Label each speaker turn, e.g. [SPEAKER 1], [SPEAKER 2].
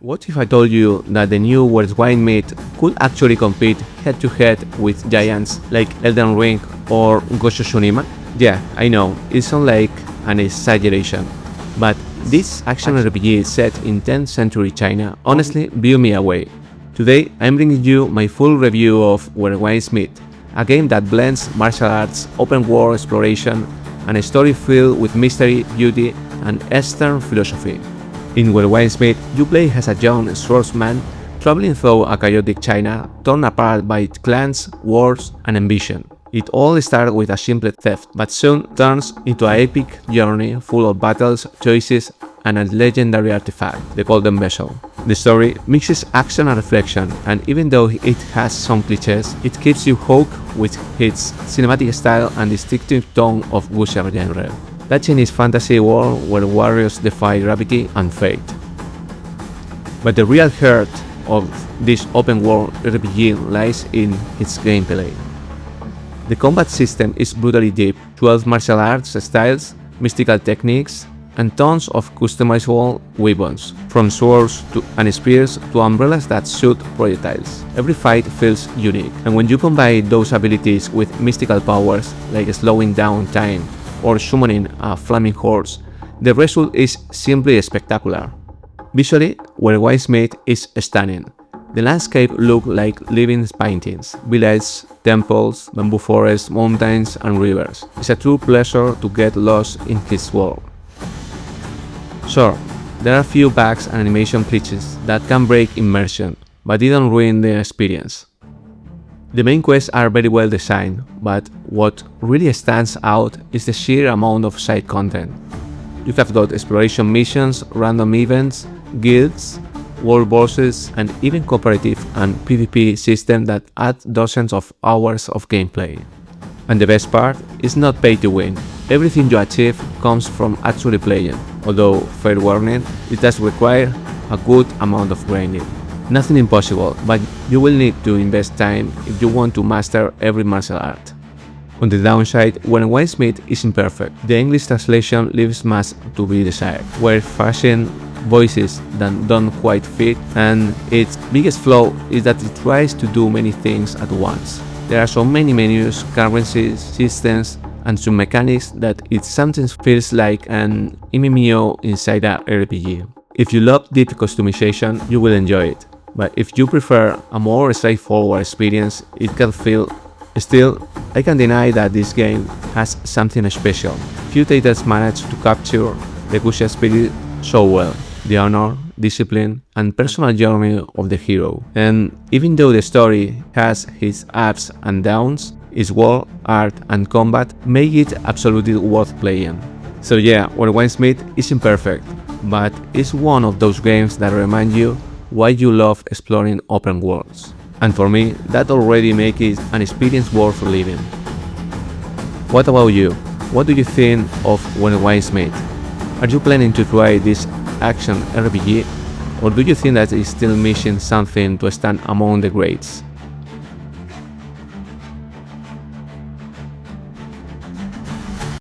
[SPEAKER 1] What if I told you that the new worldwide meat could actually compete head-to-head with giants like Elden Ring or Ghost of Tsushima? Yeah, I know, it sounds like an exaggeration, but this action RPG set in 10th century China honestly blew me away. Today, I'm bringing you my full review of Worldwide Meat, a game that blends martial arts, open-world exploration, and a story filled with mystery, beauty, and Eastern philosophy. In Worldwide Meat, you play as a young swordsman traveling through a chaotic China torn apart by clans, wars, and ambition. It all starts with a simple theft, but soon turns into an epic journey full of battles, choices, and a legendary artifact, the Golden Vessel. The story mixes action and reflection, and even though it has some cliches, it keeps you hooked with its cinematic style and distinctive tone of wuxia genre. That Chinese fantasy world where warriors defy gravity and fate. But the real heart of this open-world RPG lies in its gameplay. The combat system is brutally deep, 12 martial arts styles, mystical techniques, and tons of customizable weapons, from swords and spears to umbrellas that shoot projectiles. Every fight feels unique, and when you combine those abilities with mystical powers like slowing down time or summoning a flaming horse, the result is simply spectacular. Visually, Worldwide Meat is stunning. The landscape look like living paintings, villages, temples, bamboo forests, mountains, and rivers. It's a true pleasure to get lost in his world. Sure, there are a few bugs and animation glitches that can break immersion, but they don't ruin the experience. The main quests are very well designed, but what really stands out is the sheer amount of side content. You have got exploration missions, random events, guilds, world bosses, and even cooperative and PvP systems that add dozens of hours of gameplay. And the best part is not pay to win. Everything you achieve comes from actually playing, although, fair warning, it does require a good amount of grinding. Nothing impossible, but you will need to invest time if you want to master every martial art. On the downside, Worldwide Meat is imperfect. The English translation leaves much to be desired, where fashion voices that don't quite fit, and its biggest flaw is that it tries to do many things at once. There are so many menus, currencies, systems, and some mechanics that it sometimes feels like an MMO inside a RPG. If you love deep customization, you will enjoy it, but if you prefer a more straightforward experience, it can feel. Still, I can deny that this game has something special. Few titles manage to capture the wuxia spirit so well. The honor, discipline, and personal journey of the hero. And even though the story has its ups and downs, its world, art, and combat make it absolutely worth playing. So yeah, Worldwide Meat isn't perfect, but it's one of those games that remind you why you love exploring open worlds. And for me, that already makes it an experience worth living. What about you? What do you think of Worldwide Meat? Are you planning to try this action RPG, or do you think that it's still missing something to stand among the greats?